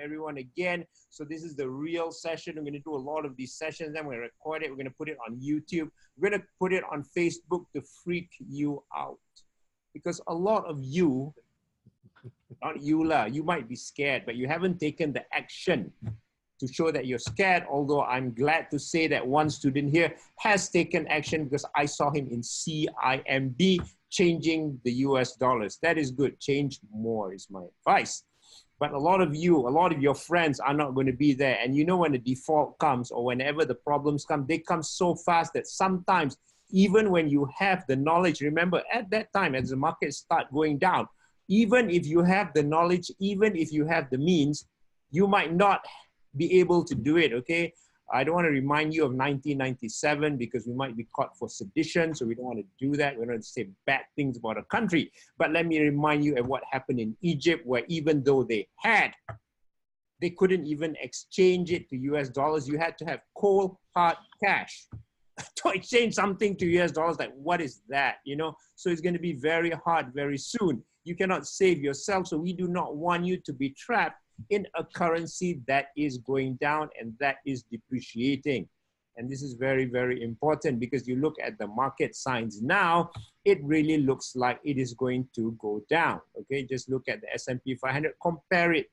Everyone again. So this is the real session. We're going to do a lot of these sessions. Then we're going to record it. We're going to put it on YouTube. We're going to put it on Facebook to freak you out. Because a lot of you, not you lah, you might be scared, but you haven't taken the action to show that you're scared. Although I'm glad to say that one student here has taken action because I saw him in CIMB changing the US dollars. That is good. Change more is my advice. But a lot of you, a lot of your friends are not going to be there. And you know when the default comes or whenever the problems come, they come so fast that sometimes even when you have the knowledge, remember at that time as the markets start going down, even if you have the knowledge, even if you have the means, you might not be able to do it, okay? I don't want to remind you of 1997 because we might be caught for sedition, so we don't want to do that. We don't want to say bad things about a country. But let me remind you of what happened in Egypt, where even though they couldn't even exchange it to US dollars. You had to have cold, hard cash to exchange something to US dollars. Like, what is that, you know? So it's going to be very hard very soon. You cannot save yourself, so we do not want you to be trapped in a currency that is going down and that is depreciating. And this is very, very important because you look at the market signs now, it really looks like it is going to go down. Okay, just look at the S&P 500, compare it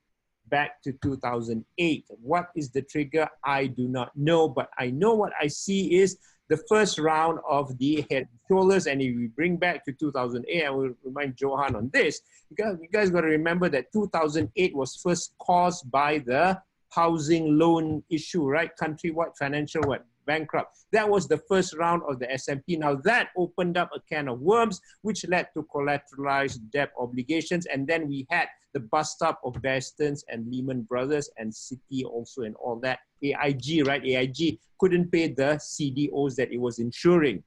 back to 2008. What is the trigger? I do not know, but I know what I see is the first round of the head and shoulders. And if we bring back to 2008, I will remind Johan on this, because you guys got to remember that 2008 was first caused by the housing loan issue, right? Countrywide financial bankrupt. That was the first round of the S&P. Now that opened up a can of worms, which led to collateralized debt obligations. And then we had the bust up of Bear Stearns and Lehman Brothers and Citi also and all that. AIG, right? AIG couldn't pay the CDOs that it was insuring.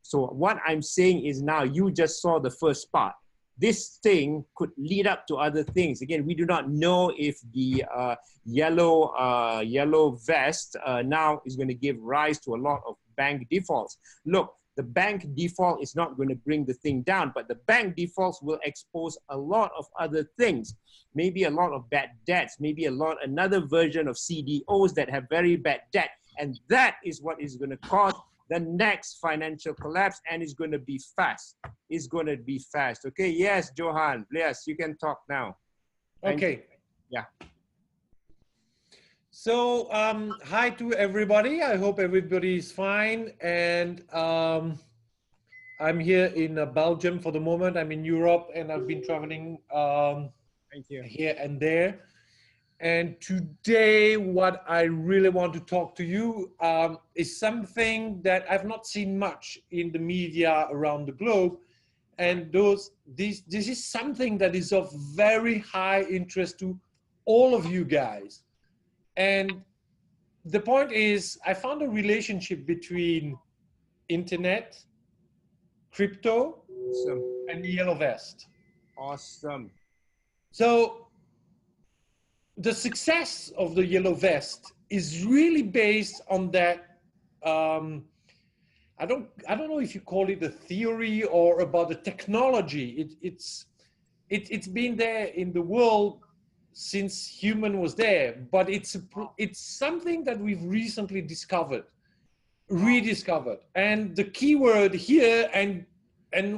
So what I'm saying is now you just saw the first part. This thing could lead up to other things. Again, we do not know if the yellow vest now is going to give rise to a lot of bank defaults. Look, the bank default is not going to bring the thing down, but the bank defaults will expose a lot of other things. Maybe a lot of bad debts, maybe another version of CDOs that have very bad debt. And that is what is going to cause the next financial collapse, and it's going to be fast. It's going to be fast. Okay, yes, Johan, yes, you can talk now. Okay. Yeah. So, hi to everybody. I hope everybody is fine. And I'm here in Belgium for the moment. I'm in Europe, and I've been traveling Thank you. here and there. And today, what I really want to talk to you is something that I've not seen much in the media around the globe. And this is something that is of very high interest to all of you guys. And the point is, I found a relationship between internet, crypto, Awesome. and the yellow vest. Awesome. So the success of the yellow vest is really based on that. I don't know if you call it a theory or about the technology. It's been there in the world since human was there, but it's something that we've recently rediscovered. And the keyword here, and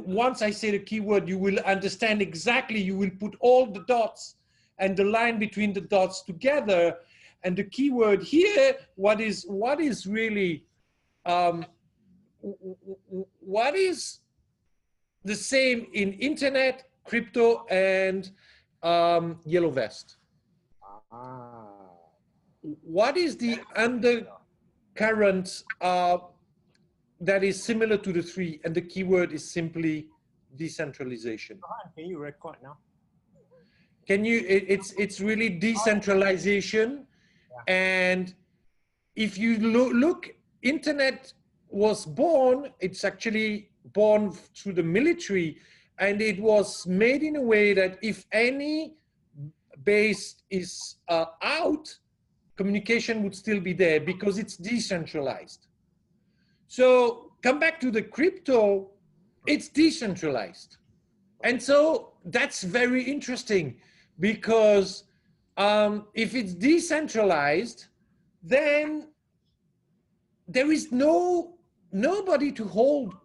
once I say the keyword, you will understand exactly. You will put all the dots and the line between the dots together. And the keyword here, what is really, what is the same in internet, crypto, and yellow vest? What is the undercurrent that is similar to the three? And the keyword is simply decentralization. Can you record now? Can you? It's really decentralization, yeah. And if you look, internet was born. It's actually born through the military, and it was made in a way that if any base is out, communication would still be there because it's decentralized. So come back to the crypto, it's decentralized. And so that's very interesting because if it's decentralized, then there is nobody to hold,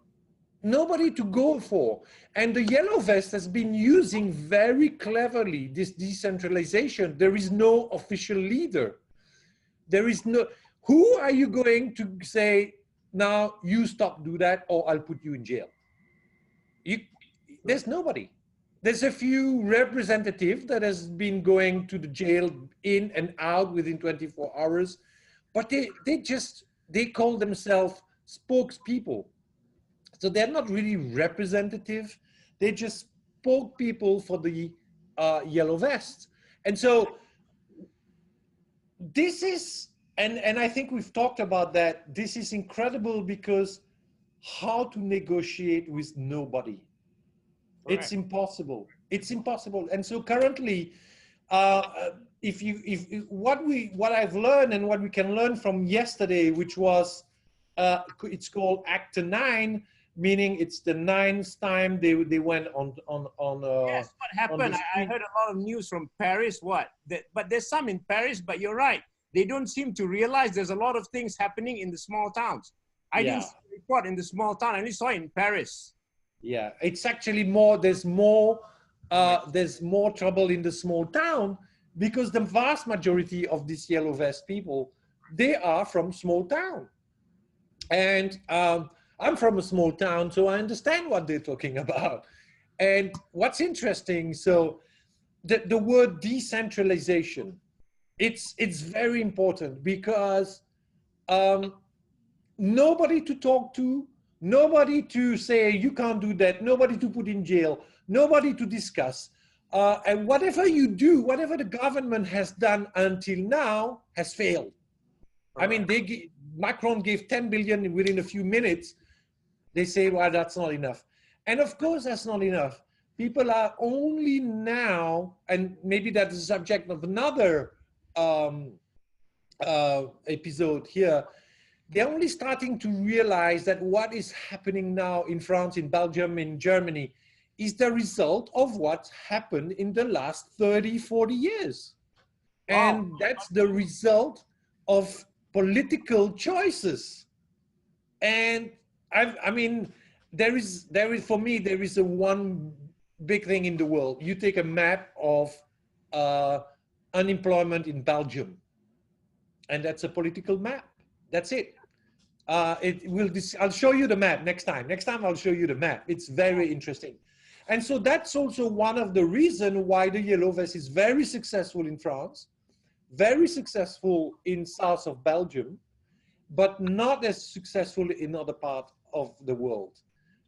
nobody to go for. And the Yellow Vest has been using very cleverly this decentralization. There is no official leader. There is no, who are you going to say, now you stop, do that, or I'll put you in jail? There's nobody. There's a few representatives that has been going to the jail in and out within 24 hours, but they call themselves spokespeople. So they're not really representative. They just spokespeople for the Yellow Vests. And so this is, and I think we've talked about that, this is incredible because how to negotiate with nobody. Correct. It's impossible. It's impossible. And so currently, what I've learned and what we can learn from yesterday, which was, it's called Act 9, meaning it's the 9th time they went on. Yes, what happened? I heard a lot of news from Paris. But there's some in Paris. But you're right. They don't seem to realize there's a lot of things happening in the small towns. I didn't see a report in the small town. I only saw it in Paris. Yeah, it's actually more. There's more trouble in the small town because the vast majority of these Yellow Vest people, they are from small town, and I'm from a small town, so I understand what they're talking about. And what's interesting, so the word decentralization, it's very important because nobody to talk to, nobody to say you can't do that, nobody to put in jail, nobody to discuss. And whatever you do, whatever the government has done until now has failed. I mean, Macron gave 10 billion within a few minutes. They say, well, that's not enough. And of course, that's not enough. People are only now, and maybe that's the subject of another episode here, they're only starting to realize that what is happening now in France, in Belgium, in Germany, is the result of what's happened in the last 30, 40 years. And that's the result of political choices. And I mean, there is for me, there is a one big thing in the world. You take a map of unemployment in Belgium, and that's a political map. That's it. I'll show you the map next time. Next time I'll show you the map. It's very interesting. And so that's also one of the reasons why the Yellow Vest is very successful in France, very successful in south of Belgium, but not as successful in other parts of the world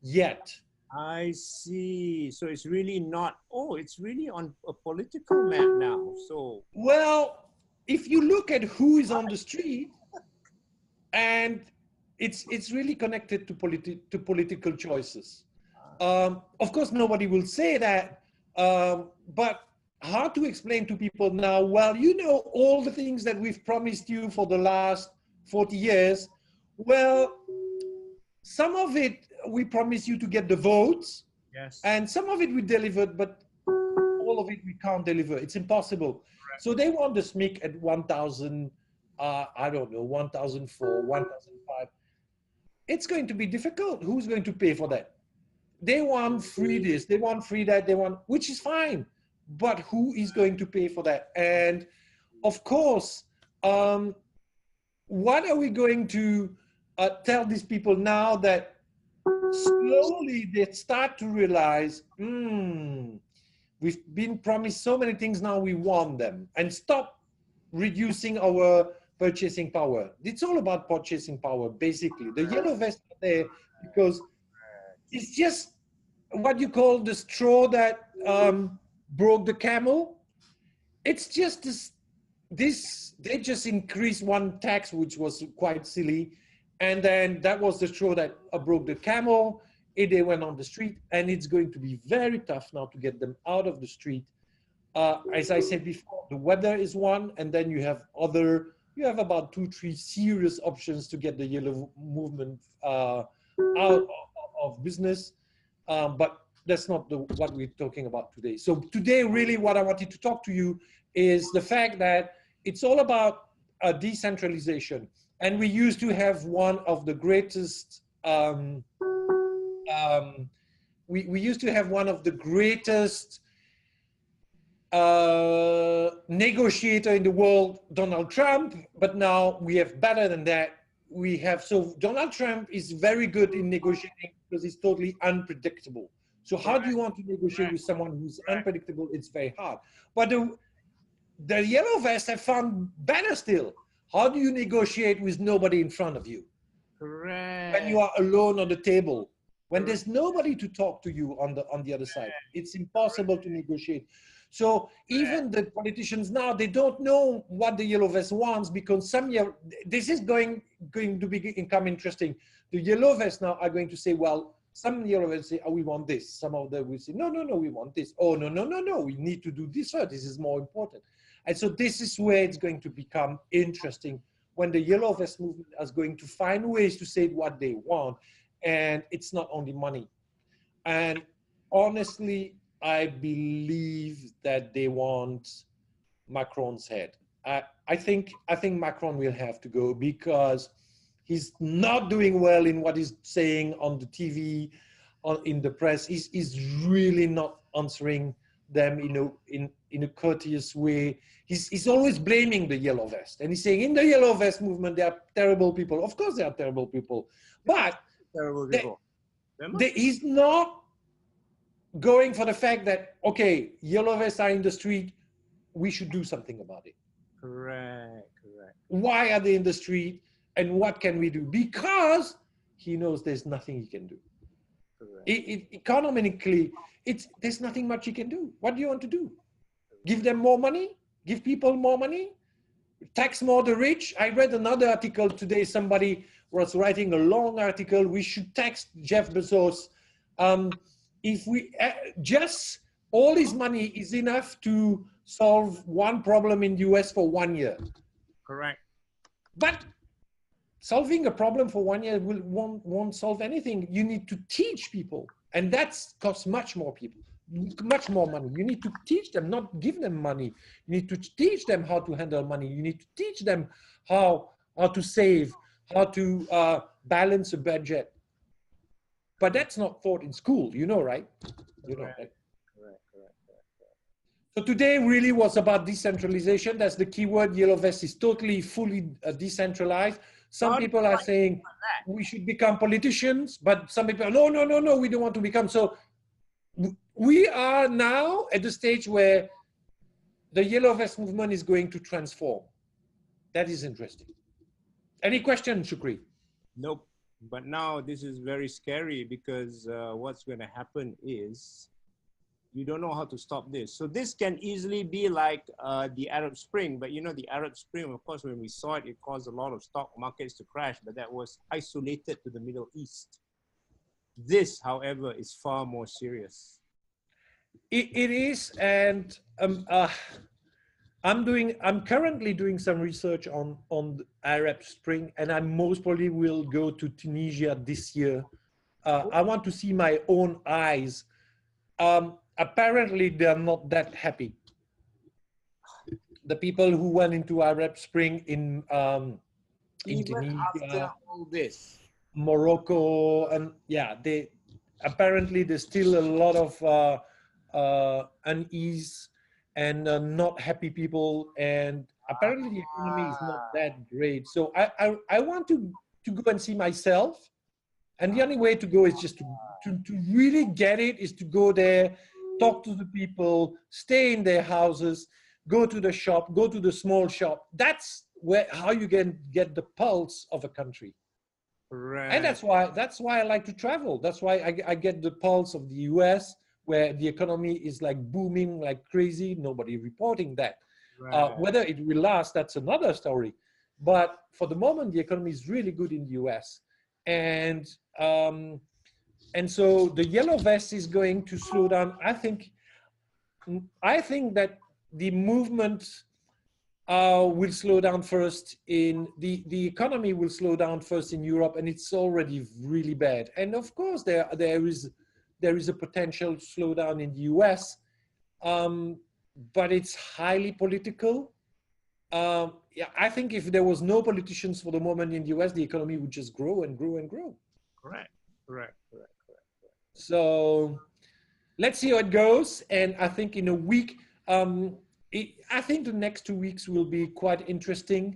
yet. I see. So it's really not, it's really on a political map now. So, well, if you look at who is on the street, and it's really connected to political choices. Of course, nobody will say that, but how to explain to people now, well, you know, all the things that we've promised you for the last 40 years, well, some of it we promised you to get the votes, yes, and some of it we delivered, but all of it we can't deliver. It's impossible. Correct. So they want the SMIC at 1,000, I don't know, 1,004, 1,005. It's going to be difficult. Who's going to pay for that? They want free this, they want free that, they want, which is fine, but who is going to pay for that? And of course, what are we going to tell these people now that slowly they start to realize, we've been promised so many things, now we want them, and stop reducing our purchasing power. It's all about purchasing power, basically. The Yellow Vest are there because it's just what you call the straw that broke the camel. It's just this, they just increased one tax, which was quite silly. And then that was the straw that broke the camel. They went on the street, and it's going to be very tough now to get them out of the street. As I said before, the weather is one, and then you have other you have about 2-3 serious options to get the yellow movement out of business. But that's not what we're talking about today. So today, really what I wanted to talk to you is the fact that it's all about decentralization. And we used to have one of the greatest, we used to have one of the greatest negotiator in the world, Donald Trump, but now we have better than that. We have, so Donald Trump is very good in negotiating because he's totally unpredictable. So how do you want to negotiate with someone who's unpredictable? It's very hard. But the yellow vests have found better still. How do you negotiate with nobody in front of you? Correct. When you are alone on the table, when there's nobody to talk to you on the other side, it's impossible to negotiate. So even the politicians now, they don't know what the yellow vest wants, because this is going to become interesting. The yellow vests now are going to say, well, some yellow vests say, oh, we want this. Some of them will say, no, no, no, we want this. Oh, no, no, no, no, we need to do this first. This is more important. And so this is where it's going to become interesting, when the yellow vest movement is going to find ways to say what they want. And it's not only money. And honestly, I believe that they want Macron's head. I think Macron will have to go, because he's not doing well in what he's saying on the TV, in the press. He's really not answering them in a courteous way. He's always blaming the yellow vest, and he's saying in the yellow vest movement there are terrible people. Of course, there are terrible people, but Terrible people. He's not going for the fact that, okay, yellow vests are in the street, we should do something about it. Correct, correct. Why are they in the street, and what can we do? Because he knows there's nothing he can do. Economically, there's nothing much he can do. What do you want to do? Give them more money? Give people more money? Tax more the rich? I read another article today. Somebody was writing a long article. We should tax Jeff Bezos. If we just, all his money is enough to solve one problem in the US for 1 year. Correct. But solving a problem for 1 year won't solve anything. You need to teach people, and that costs much more money. You need to teach them, not give them money. You need to teach them how to handle money. You need to teach them how to save, how to balance a budget. But that's not taught in school, right? Right? Correct. So today really was about decentralization. That's the key word. Yellow vest is totally, fully decentralized. Some people are saying we should become politicians, but some people, no, we don't want to become. So we are now at the stage where the yellow vest movement is going to transform. That is interesting. Any questions, Shukri? Nope. But now this is very scary, because what's going to happen is you don't know how to stop this. So this can easily be like the Arab Spring. But the Arab Spring, of course, when we saw it, it caused a lot of stock markets to crash, but that was isolated to the Middle East. This, however, is far more serious. It is, and I'm currently doing some research on the Arab Spring, and I most probably will go to Tunisia this year. I want to see my own eyes. Apparently, they're not that happy. The people who went into Arab Spring in Tunisia, after all this, Morocco, and apparently there's still a lot of unease and not happy people, and apparently the economy is not that great. So I want to go and see myself, and the only way to go is just to really get it, is to go there, talk to the people, stay in their houses, go to the shop, go to the small shop. That's how you can get the pulse of a country. Right. And that's why I like to travel. That's why I get the pulse of the US, where the economy is like booming like crazy. Nobody reporting that. Right. Whether it will last, that's another story. But for the moment, the economy is really good in the US. And so the yellow vest is going to slow down. I think that the movement will slow down first in the economy will slow down first in Europe, and it's already really bad. And of course, there is a potential slowdown in the US, but it's highly political. Yeah, I think if there was no politicians for the moment in the US, the economy would just grow and grow and grow. Correct, correct, correct, correct. So let's see how it goes. And I think in a week, I think the next 2 weeks will be quite interesting.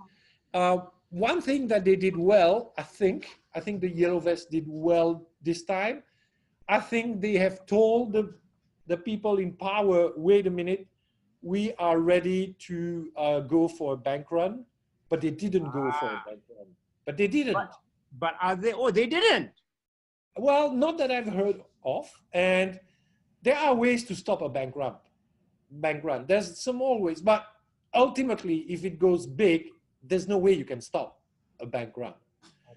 One thing that they did well, I think the Yellow Vest did well this time. I think they have told the people in power, wait a minute, we are ready to go for a bank run, but they didn't go for a bank run. But they didn't. But are they? Oh, they didn't. Well, not that I've heard of. And there are ways to stop a bank run. There's some ways, but ultimately, if it goes big, there's no way you can stop a bank run.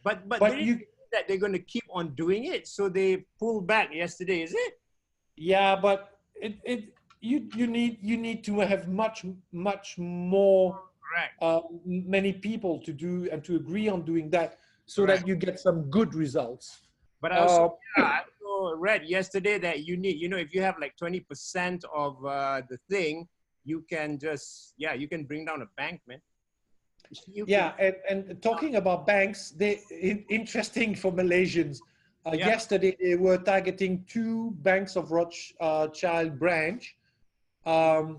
But you that they're going to keep on doing it, so they pulled back yesterday, is it? Yeah, but you need to have much more many people to do and to agree on doing that, so that you get some good results. But I also read yesterday that you need, if you have like 20% of the thing, you can just, you can bring down a bank, man. And talking about banks, interesting for Malaysians. Yesterday, they were targeting 2 banks of Rothschild branch. And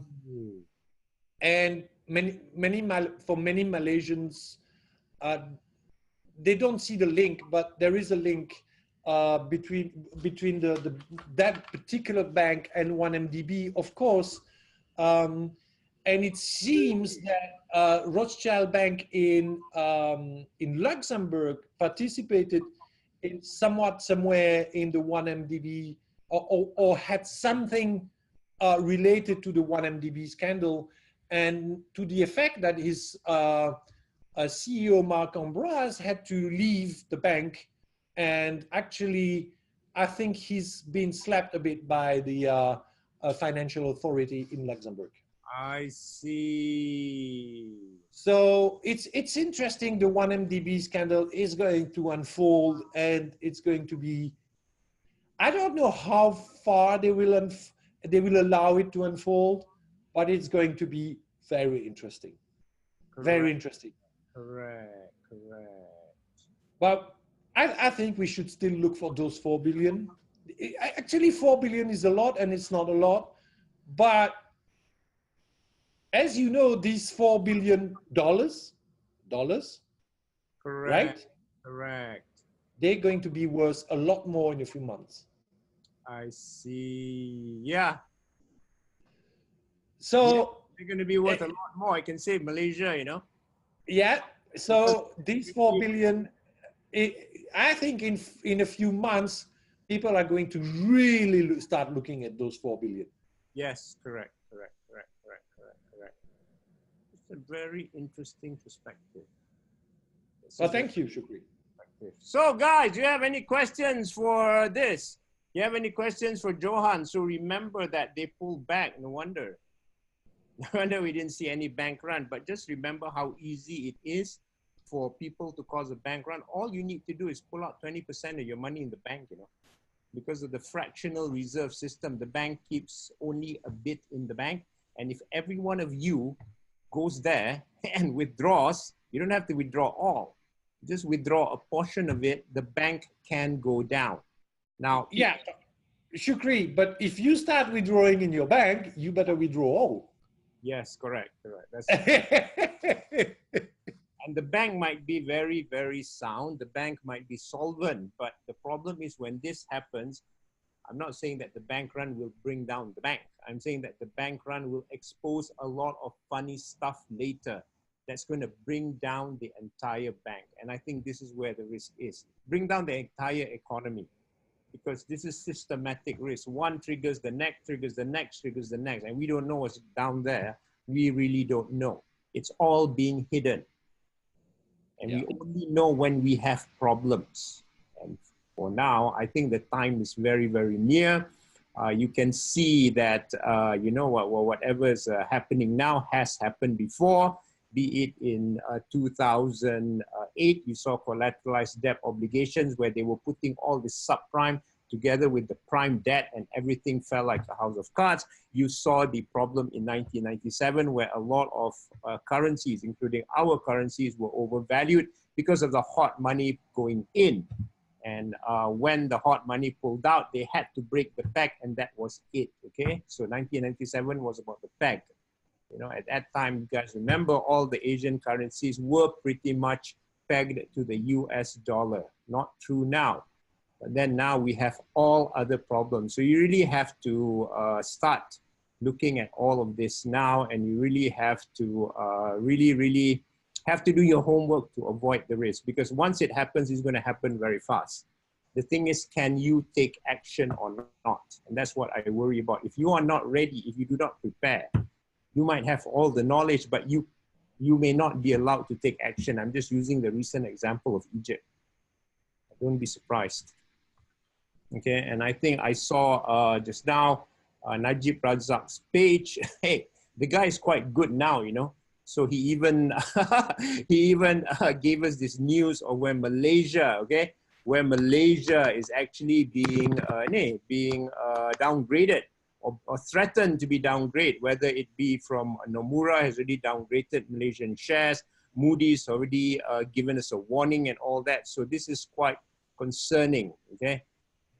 many Malaysians, they don't see the link, but there is a link between that particular bank and 1MDB, of course. And it seems that Rothschild Bank in Luxembourg participated in somewhere in the 1MDB, or had something related to the 1MDB scandal, and to the effect that his CEO Marc Ambroise had to leave the bank. And actually, I think he's been slapped a bit by the financial authority in Luxembourg. I see. So it's interesting. The 1MDB scandal is going to unfold, and it's going to be, I don't know how far they will allow it to unfold, but it's going to be very interesting. Correct. Very interesting. Correct. But I think we should still look for those 4 billion. Actually, 4 billion is a lot, and it's not a lot. But as you know, these $4 billion, right? Correct. They're going to be worth a lot more in a few months. I see. Yeah. So they're going to be worth a lot more. I can save Malaysia, Yeah. So these 4 billion, I think in a few months, people are going to really start looking at those 4 billion. Yes, correct. It's a very interesting perspective. Well, thank you, Shukri. So, guys, do you have any questions for this? Do you have any questions for Johan? So remember that they pulled back. No wonder we didn't see any bank run. But just remember how easy it is for people to cause a bank run. All you need to do is pull out 20% of your money in the bank, because of the fractional reserve system. The bank keeps only a bit in the bank. And if every one of you goes there and withdraws, you don't have to withdraw all. Just withdraw a portion of it. The bank can go down. Now, Shukri, but if you start withdrawing in your bank, you better withdraw all. Yes, correct. That's and the bank might be very, very sound. The bank might be solvent. But the problem is when this happens, I'm not saying that the bank run will bring down the bank. I'm saying that the bank run will expose a lot of funny stuff later that's going to bring down the entire bank. And I think this is where the risk is. Bring down the entire economy, because this is systematic risk. One triggers the next, triggers the next, triggers the next. And we don't know what's down there. We really don't know. It's all being hidden. And we only know when we have problems. And for now, I think the time is very, very near. You can see that, whatever is happening now has happened before. be it in 2008, you saw collateralized debt obligations where they were putting all the subprime together with the prime debt and everything fell like a house of cards. You saw the problem in 1997 where a lot of currencies, including our currencies, were overvalued because of the hot money going in. And when the hot money pulled out, they had to break the peg, and that was it, okay? So 1997 was about the peg. You know, at that time, you guys remember all the Asian currencies were pretty much pegged to the US dollar. Not true now. But then now we have all other problems. So you really have to start looking at all of this now, and you really have to really have to do your homework to avoid the risk, because once it happens, it's going to happen very fast. The thing is, can you take action or not? And that's what I worry about. If you are not ready, if you do not prepare, you might have all the knowledge, but you may not be allowed to take action. I'm just using the recent example of Egypt. Don't be surprised. Okay, and I think I saw just now Najib Razak's page. Hey, the guy is quite good now, you know. So he even gave us this news of where Malaysia, okay, where Malaysia is actually being downgraded or threatened to be downgraded, whether it be from Nomura has already downgraded Malaysian shares, Moody's already given us a warning and all that. So this is quite concerning, okay?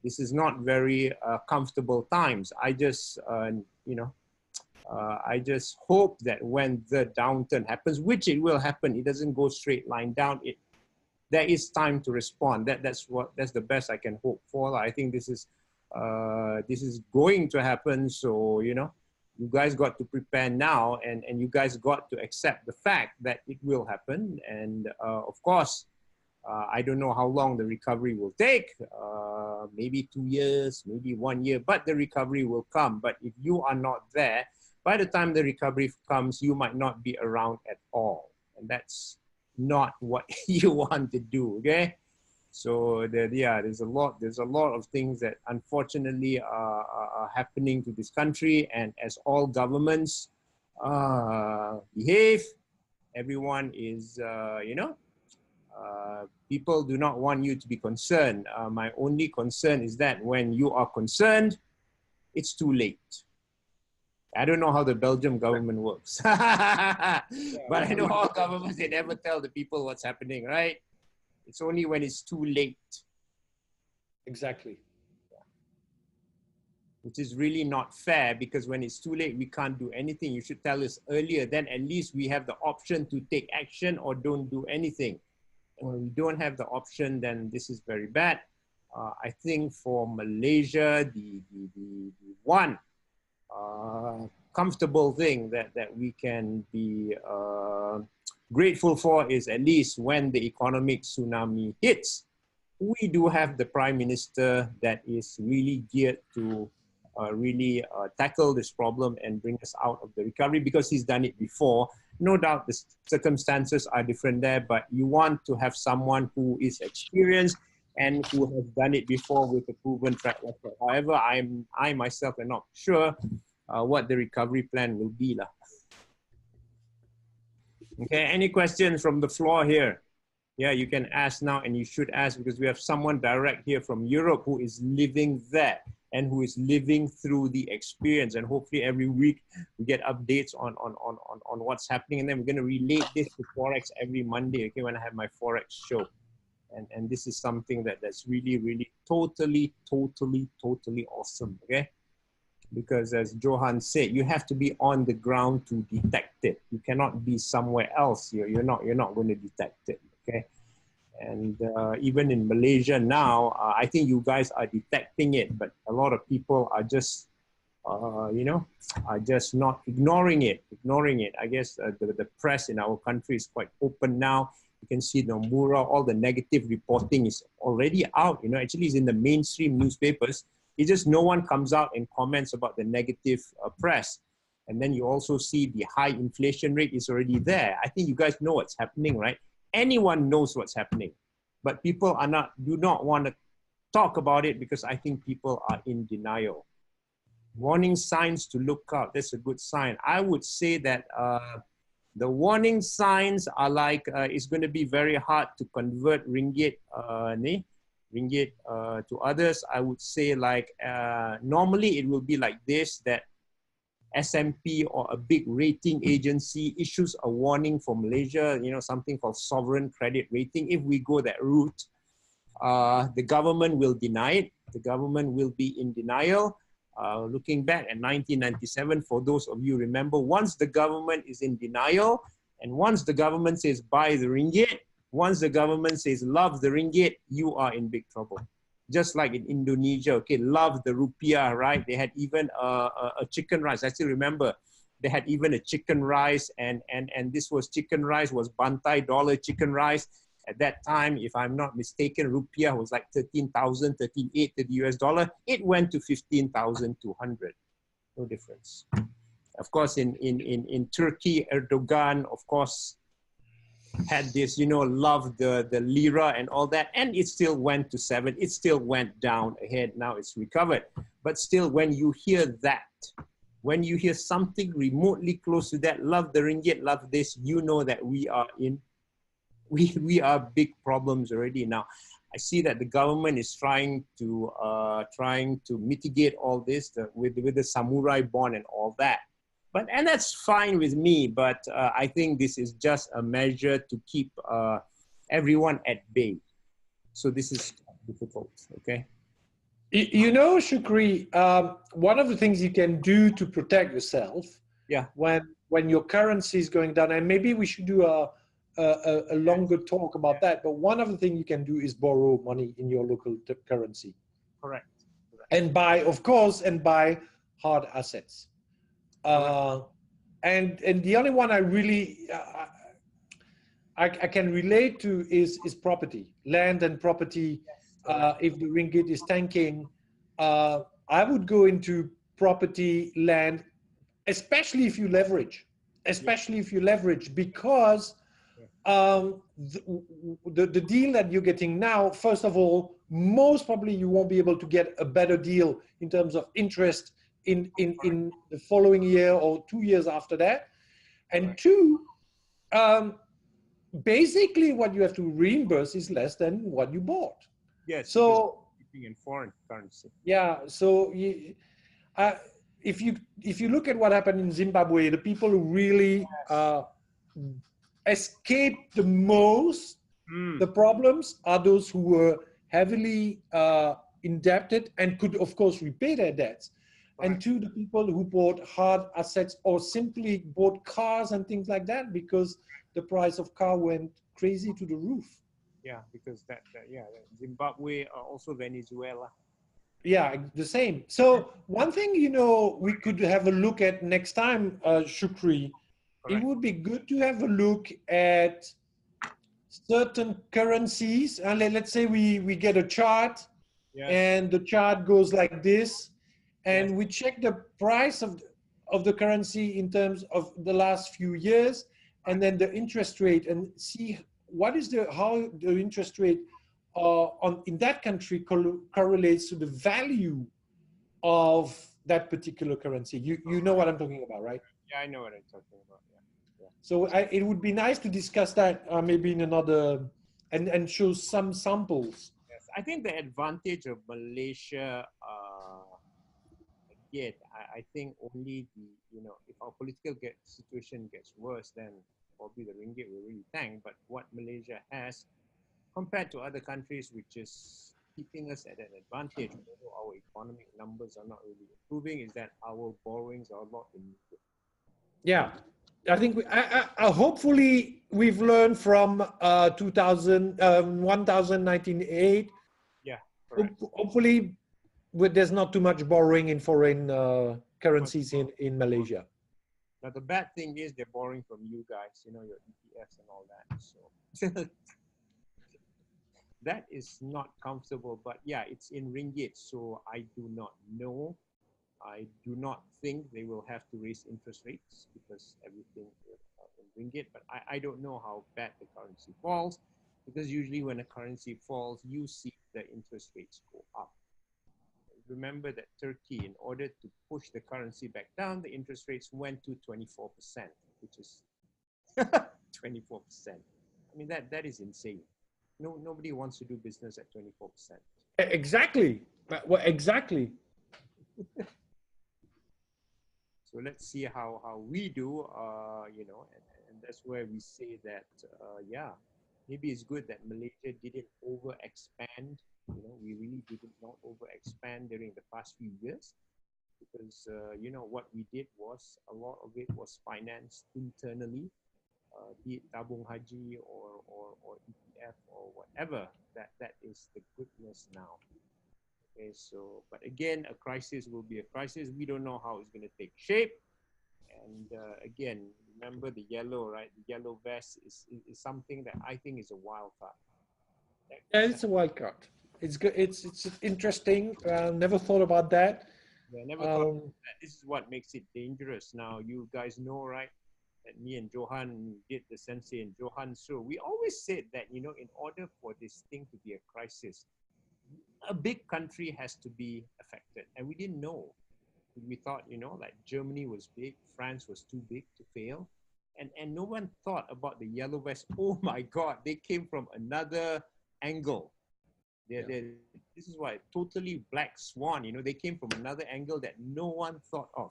This is not very comfortable times. I just, I just hope that when the downturn happens, which it will happen, it doesn't go straight line down. There is time to respond. That's the best I can hope for. I think this is going to happen. So, you know, you guys got to prepare now, and you guys got to accept the fact that it will happen. And of course, I don't know how long the recovery will take, maybe 2 years, maybe 1 year, but the recovery will come. But if you are not there, by the time the recovery comes, you might not be around at all. And that's not what you want to do, okay? So there's a lot of things that unfortunately are happening to this country. And as all governments behave, everyone is, people do not want you to be concerned. My only concern is that when you are concerned, it's too late. I don't know how the Belgium government works, but I know all governments, they never tell the people what's happening, right? It's only when it's too late. Exactly. Which is really not fair, because when it's too late, we can't do anything. You should tell us earlier, then at least we have the option to take action or don't do anything. And when we don't have the option, then this is very bad. I think for Malaysia, the one comfortable thing that we can be grateful for is, at least when the economic tsunami hits, we do have the Prime Minister that is really geared to tackle this problem and bring us out of the recovery, because he's done it before. No doubt the circumstances are different there, but you want to have someone who is experienced and who has done it before with a proven track record. However, I myself am not sure what the recovery plan will be. Okay, any questions from the floor here? Yeah, you can ask now, and you should ask, because we have someone direct here from Europe who is living there and who is living through the experience. And hopefully every week we get updates on what's happening. And then we're going to relate this to Forex every Monday, okay, when I have my Forex show. And this is something that's really totally awesome, okay? Because as Johan said, you have to be on the ground to detect it. You cannot be somewhere else. You're not going to detect it, okay? And even in Malaysia now, I think you guys are detecting it, but a lot of people are just, are just not ignoring it. I guess the press in our country is quite open now. You can see Nomura, all the negative reporting is already out. You know, actually it's in the mainstream newspapers. It's just no one comes out and comments about the negative press. And then you also see the high inflation rate is already there. I think you guys know what's happening, right? Anyone knows what's happening, but people do not want to talk about it, because I think people are in denial. Warning signs to look out. That's a good sign. I would say that The warning signs are like it's going to be very hard to convert ringgit, to others. I would say like normally it will be like this, that S&P or a big rating agency issues a warning for Malaysia, something called sovereign credit rating. If we go that route, the government will deny it. The government will be in denial. Looking back at 1997, for those of you remember, once the government is in denial, and once the government says buy the ringgit, once the government says love the ringgit, you are in big trouble. Just like in Indonesia, okay, love the rupiah, right? They had even a chicken rice. I still remember they had even a chicken rice, and this was chicken rice, was bantai dollar chicken rice. At that time, if I'm not mistaken, rupiah was like 13,000, 13.8 to the US dollar. It went to 15,200. No difference. Of course, in Turkey, Erdogan, of course, had this, love the lira and all that, and it still went to 7. It still went down ahead. Now it's recovered. But still, when you hear that, when you hear something remotely close to that, love the ringgit, love this, you know that we are in we are big problems already now. I see that the government is trying to mitigate all this with the samurai bond and all that. And that's fine with me, but I think this is just a measure to keep everyone at bay. So this is difficult, okay? Shukri, one of the things you can do to protect yourself, yeah, when your currency is going down, and maybe we should do a longer talk about that, but one of the things you can do is borrow money in your local currency. Correct. And buy hard assets. And the only one I really I can relate to is property, land and property. If the ringgit is tanking, I would go into property, land, especially if you leverage, because the deal that you're getting now, first of all, most probably you won't be able to get a better deal in terms of interest in the following year or 2 years after that. And two, basically what you have to reimburse is less than what you bought. Yes. So in foreign currency. Yeah. So if you look at what happened in Zimbabwe, the people who really escaped the most the problems are those who were heavily indebted and could, of course, repay their debts. Right. And two, the people who bought hard assets or simply bought cars and things like that because the price of car went crazy to the roof. Yeah, because Zimbabwe, also Venezuela. Yeah, the same. So one thing, we could have a look at next time, Shukri. Correct. It would be good to have a look at certain currencies. And let's say we get a chart, yes, and the chart goes like this, and yes, we check the price of the currency in terms of the last few years, and then the interest rate, and see how the interest rate in that country correlates to the value of that particular currency. You know what I'm talking about, right? Yeah, I know what I'm talking about. Yeah. So it would be nice to discuss that maybe in another, and show some samples. Yes, I think the advantage of Malaysia, again, I think only if our political situation gets worse, then probably the ringgit will really tank. But what Malaysia has, compared to other countries, which is keeping us at an advantage, although our economic numbers are not really improving, is that our borrowings are a lot limited. Yeah, I think hopefully we've learned from 1998. Yeah, correct. Hopefully there's not too much borrowing in foreign currencies in Malaysia. Now the bad thing is they're borrowing from you guys, your ETFs and all that. So that is not comfortable. But yeah, it's in ringgit, so I do not know. I do not think they will have to raise interest rates because everything is in ringgit. But I don't know how bad the currency falls, because usually when a currency falls, you see the interest rates go up. Remember that Turkey, in order to push the currency back down, the interest rates went to 24%, which is 24%. I mean, that is insane. Nobody wants to do business at 24%. Exactly. Well, exactly. So let's see how we do, you know, and that's where we say that, yeah, maybe it's good that Malaysia didn't overexpand. You know, we really did not overexpand during the past few years because, you know, what we did was a lot of it was financed internally, be it tabung haji or ETF or whatever. That is the goodness now. Okay, so, but again, a crisis will be a crisis. We don't know how it's going to take shape. And again, remember the yellow, right? The yellow vest is something that I think is a wild card. Yeah, it's a wild card. It's good. It's interesting. Never thought about that. Yeah, I never thought that. This is what makes it dangerous. Now, you guys know, right? That me and Johan did the Sensei and Johan show. We always said that, you know, in order for this thing to be a crisis, a big country has to be affected. And we didn't know. We thought, you know, like Germany was big, France was too big to fail. And no one thought about the yellow vest. Oh my God, they came from another angle. This is why totally black swan, you know, they came from another angle that no one thought of.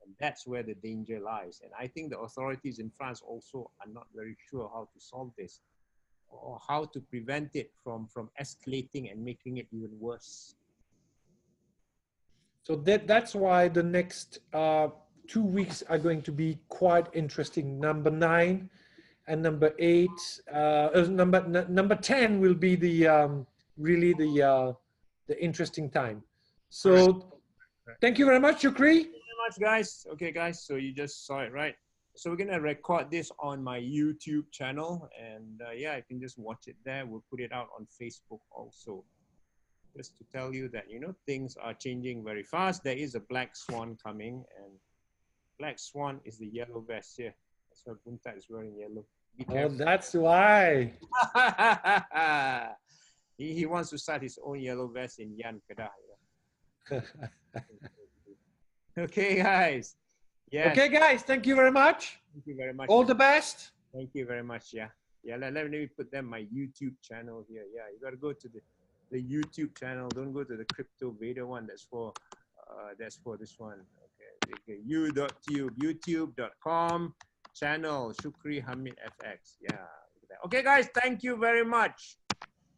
And that's where the danger lies. And I think the authorities in France also are not very sure how to solve this or how to prevent it from escalating and making it even worse. So that's why the next 2 weeks are going to be quite interesting. Number 9 and number 8, number 10 will be the really the interesting time. So thank you very much, Shukri. Thank you very much, guys. Okay, guys, so you just saw it, right? So we're gonna record this on my YouTube channel, and yeah, you can just watch it there. We'll put it out on Facebook also. Just to tell you that, you know, things are changing very fast. There is a black swan coming, and black swan is the yellow vest here. That's why Bunta is wearing yellow. Be Oh, that's why. he wants to start his own yellow vest in Yan Kedah. You know? Okay, guys. Yes. Okay, guys. Thank you very much. Thank you very much. All the best. Thank you very much. Yeah. Yeah. Let me put them my YouTube channel here. Yeah. You got to go to the YouTube channel. Don't go to the Crypto Vader one. That's for this one. Okay. U.tube, youtube.com channel Shukri Hamid FX. Yeah. Okay, guys. Thank you very much.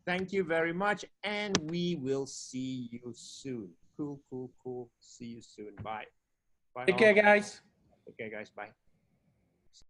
Thank you very much. And we will see you soon. Cool. See you soon. Bye. Bye. Take care, guys. Okay, guys. Bye.